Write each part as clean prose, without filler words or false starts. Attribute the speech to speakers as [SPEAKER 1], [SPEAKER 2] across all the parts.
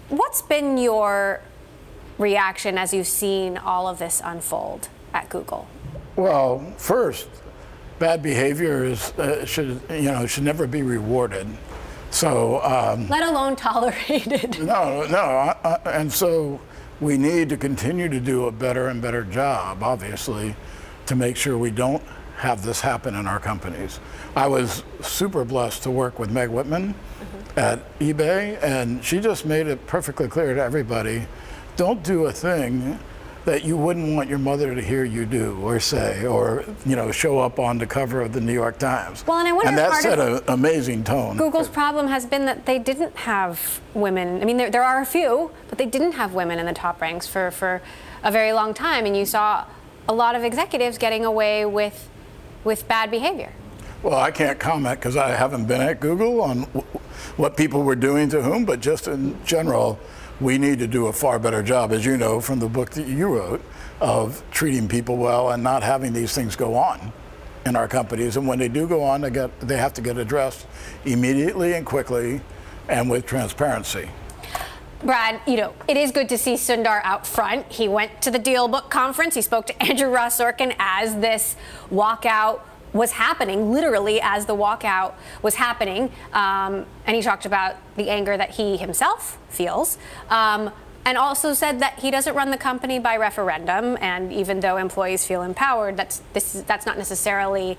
[SPEAKER 1] What's been your reaction as you've seen all of this unfold at Google?
[SPEAKER 2] Well, first, bad behavior should never be rewarded. So
[SPEAKER 1] let alone tolerated.
[SPEAKER 2] No, and so we need to continue to do a better and better job, obviously, to make sure we don't have this happen in our companies. I was super blessed to work with Meg Whitman at eBay, and she just made it perfectly clear to everybody, don't do a thing that you wouldn't want your mother to hear you do or say, or show up on the cover of the New York Times.
[SPEAKER 1] Well, and I wonder,
[SPEAKER 2] and that set an amazing tone.
[SPEAKER 1] Google's problem has been that they didn't have women. I mean, there are a few, but they didn't have women in the top ranks for a very long time, and you saw a lot of executives getting away with bad behavior.
[SPEAKER 2] Well, I can't comment because I haven't been at Google on what people were doing to whom, but just in general, we need to do a far better job, as you know from the book that you wrote, of treating people well and not having these things go on in our companies. And when they do go on, they have to get addressed immediately and quickly and with transparency.
[SPEAKER 1] Brad, it is good to see Sundar out front. He went to the Deal Book conference. He spoke to Andrew Ross Sorkin as this walkout was happening, literally as the walkout was happening. And he talked about the anger that he himself feels, and also said that he doesn't run the company by referendum. And even though employees feel empowered, that's not necessarily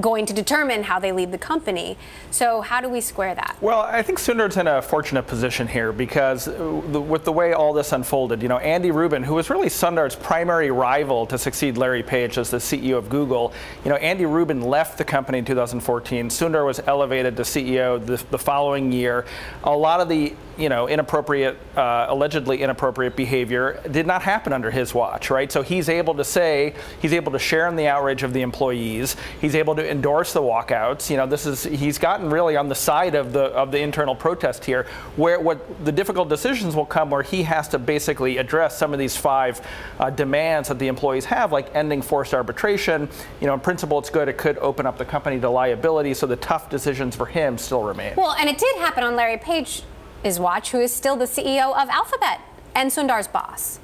[SPEAKER 1] going to determine how they lead the company. So how do we square that?
[SPEAKER 3] Well, I think Sundar's in a fortunate position here because with the way all this unfolded, Andy Rubin, who was really Sundar's primary rival to succeed Larry Page as the CEO of Google, Andy Rubin left the company in 2014. Sundar was elevated to CEO the following year. A lot of the allegedly inappropriate behavior did not happen under his watch, right? So he's able to share in the outrage of the employees. He's able to endorse the walkouts. He's gotten really on the side of the internal protest here, where what the difficult decisions will come where he has to basically address some of these 5 demands that the employees have, like ending forced arbitration. In principle, it's good. It could open up the company to liability, so the tough decisions for him still remain.
[SPEAKER 1] Well, and it did happen on Larry Page's watch, who is still the CEO of Alphabet and Sundar's boss.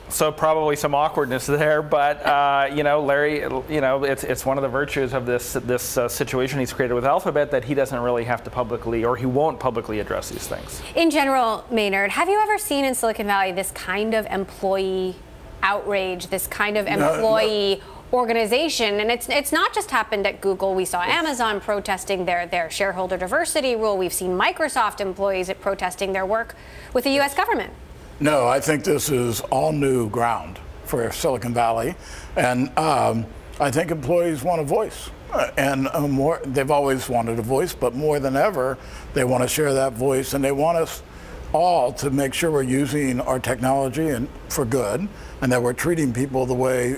[SPEAKER 3] So probably some awkwardness there, but Larry, it's one of the virtues of this situation he's created with Alphabet that he doesn't really have to publicly, or he won't publicly address these things.
[SPEAKER 1] In general, Maynard, have you ever seen in Silicon Valley this kind of employee outrage, this kind of employee organization? And it's not just happened at Google. We saw Amazon protesting their shareholder diversity rule. We've seen Microsoft employees protesting their work with the U.S. government.
[SPEAKER 2] No, I think this is all new ground for Silicon Valley, and I think employees want a voice, and they've always wanted a voice, but more than ever, they want to share that voice, and they want us all to make sure we're using our technology for good, and that we're treating people the way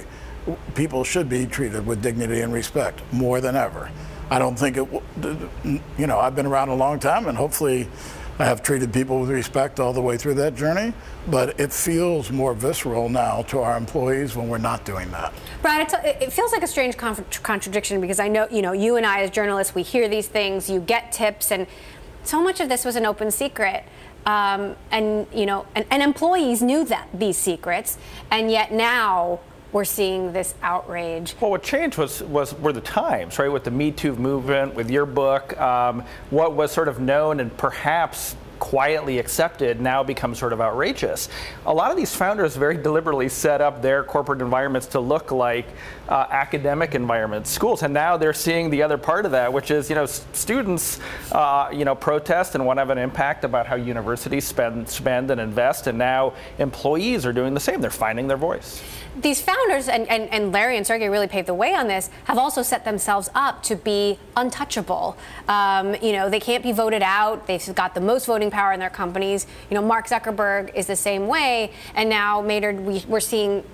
[SPEAKER 2] people should be treated, with dignity and respect, more than ever. I don't think I've been around a long time, and hopefully I have treated people with respect all the way through that journey, but it feels more visceral now to our employees when we're not doing that.
[SPEAKER 1] Brad, it feels like a strange contradiction, because I know, you and I as journalists, we hear these things, you get tips, and so much of this was an open secret. And employees knew these secrets, and yet now we're seeing this outrage.
[SPEAKER 3] Well, what changed were the times, right? With the Me Too movement, with your book, what was sort of known and perhaps quietly accepted now becomes sort of outrageous. A lot of these founders very deliberately set up their corporate environments to look like academic environments, schools, and now they're seeing the other part of that, which is, students, protest and want to have an impact about how universities spend and invest, and now employees are doing the same. They're finding their voice.
[SPEAKER 1] These founders, and Larry and Sergey really paved the way on this, have also set themselves up to be untouchable. They can't be voted out. They've got the most voting power in their companies. Mark Zuckerberg is the same way. And now, Maynard, we're seeing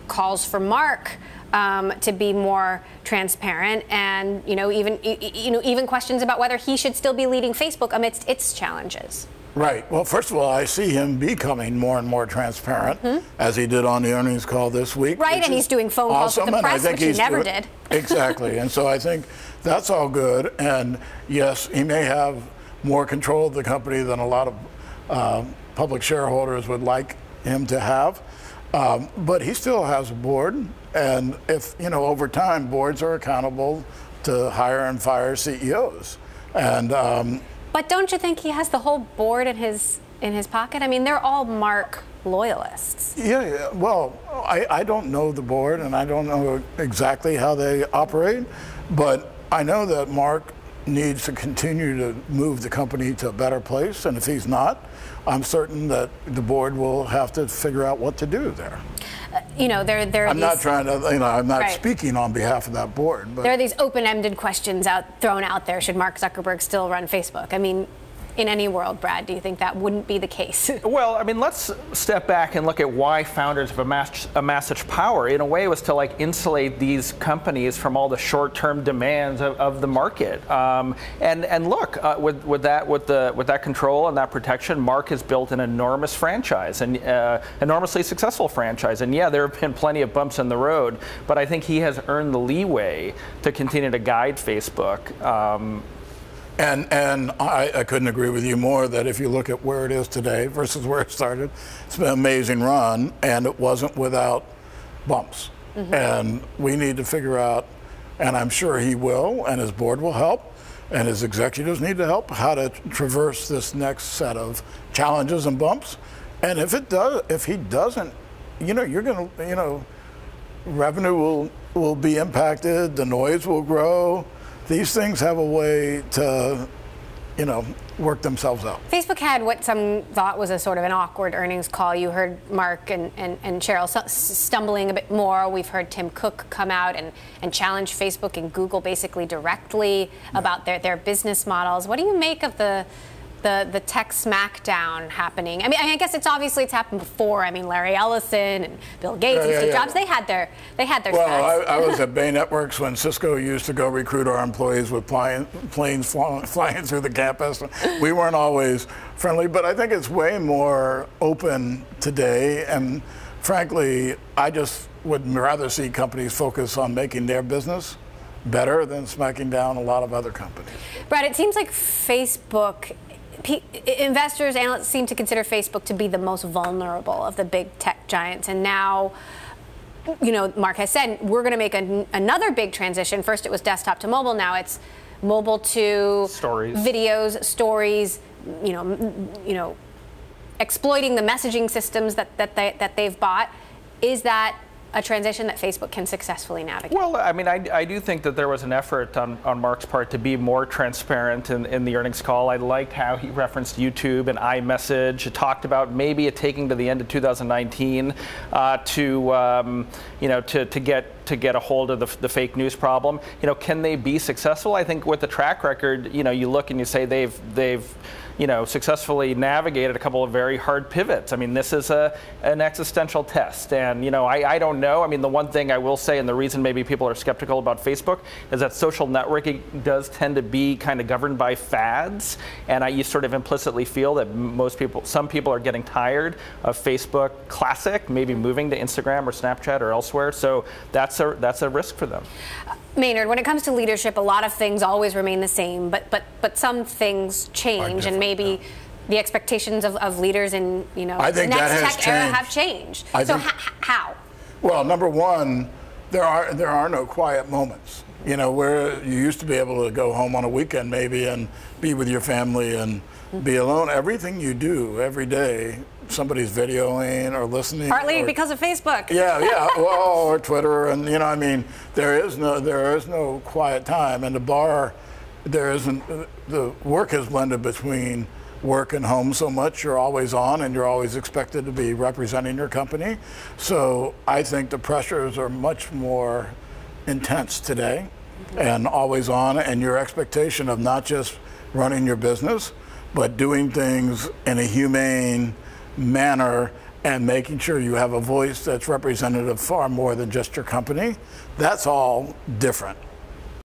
[SPEAKER 1] calls for Mark to be more transparent, and even questions about whether he should still be leading Facebook amidst its challenges.
[SPEAKER 2] Right. Well, first of all, I see him becoming more and more transparent, as he did on the earnings call this week.
[SPEAKER 1] Right, and he's doing phone calls with the press, which he never did.
[SPEAKER 2] Exactly. And so I think that's all good. And yes, he may have more control of the company than a lot of public shareholders would like him to have. But he still has a board, and if, over time, boards are accountable to hire and fire CEOs. And
[SPEAKER 1] but don't you think he has the whole board in his pocket? I mean, they're all Mark loyalists.
[SPEAKER 2] Yeah. Well, I don't know the board, and I don't know exactly how they operate, but I know that Mark needs to continue to move the company to a better place, and if he's not, I'm certain that the board will have to figure out what to do there.
[SPEAKER 1] I'm
[SPEAKER 2] not trying to, I'm not speaking on behalf of that board. But
[SPEAKER 1] there are these open-ended questions thrown out there. Should Mark Zuckerberg still run Facebook? I mean, in any world, Brad, do you think that wouldn't be the case?
[SPEAKER 3] Well, I mean, let's step back and look at why founders have amassed such power. In a way, it was to insulate these companies from all the short-term demands of the market. And look, with that control and that protection, Mark has built an enormous franchise, and enormously successful franchise. And yeah, there have been plenty of bumps in the road, but I think he has earned the leeway to continue to guide Facebook.
[SPEAKER 2] And I couldn't agree with you more that if you look at where it is today versus where it started, it's been an amazing run, and it wasn't without bumps. Mm-hmm. And we need to figure out, and I'm sure he will, and his board will help, and his executives need to help, how to traverse this next set of challenges and bumps. And if he doesn't, you're going to, revenue will be impacted, the noise will grow. These things have a way to, work themselves out.
[SPEAKER 1] Facebook had what some thought was a sort of an awkward earnings call. You heard Mark and Sheryl stumbling a bit more. We've heard Tim Cook come out and challenge Facebook and Google basically directly about their business models. What do you make of the tech smackdown happening? I mean, I guess it's happened before. I mean, Larry Ellison and Bill Gates and Steve Jobs, they had their
[SPEAKER 2] Well, I was at Bay Networks when Cisco used to go recruit our employees with planes flying through the campus. We weren't always friendly, but I think it's way more open today. And frankly, I just would rather see companies focus on making their business better than smacking down a lot of other companies.
[SPEAKER 1] Brad, it seems like Facebook, investors, analysts seem to consider Facebook to be the most vulnerable of the big tech giants. And now, Mark has said, we're going to make another big transition. First, it was desktop to mobile. Now it's mobile to
[SPEAKER 3] stories,
[SPEAKER 1] videos, stories, exploiting the messaging systems that they've bought. Is that a transition that Facebook can successfully navigate?
[SPEAKER 3] Well, I mean, I do think that there was an effort on Mark's part to be more transparent in the earnings call. I liked how he referenced YouTube and iMessage. It talked about maybe it taking to the end of 2019 to get a hold of the fake news problem. Can they be successful? I think with the track record, you look and you say they've successfully navigated a couple of very hard pivots. I mean, this is an existential test, and I don't know. I mean, the one thing I will say, and the reason maybe people are skeptical about Facebook, is that social networking does tend to be kind of governed by fads, and you sort of implicitly feel that some people are getting tired of Facebook Classic, maybe moving to Instagram or Snapchat or elsewhere. So that's a risk for them.
[SPEAKER 1] Maynard, when it comes to leadership, a lot of things always remain the same, but some things change, and maybe the expectations of leaders in the next tech era have changed. How?
[SPEAKER 2] Well, number one, there are no quiet moments. Where you used to be able to go home on a weekend maybe and be with your family and be alone. Everything you do every day, somebody's videoing or listening.
[SPEAKER 1] Partly because of Facebook.
[SPEAKER 2] Yeah, well, or Twitter, and there is no quiet time. And the bar, the work is blended between work and home so much. You're always on, and you're always expected to be representing your company. So I think the pressures are much more intense today, and always on, and your expectation of not just running your business, but doing things in a humane manner and making sure you have a voice that's representative of far more than just your company. That's all different.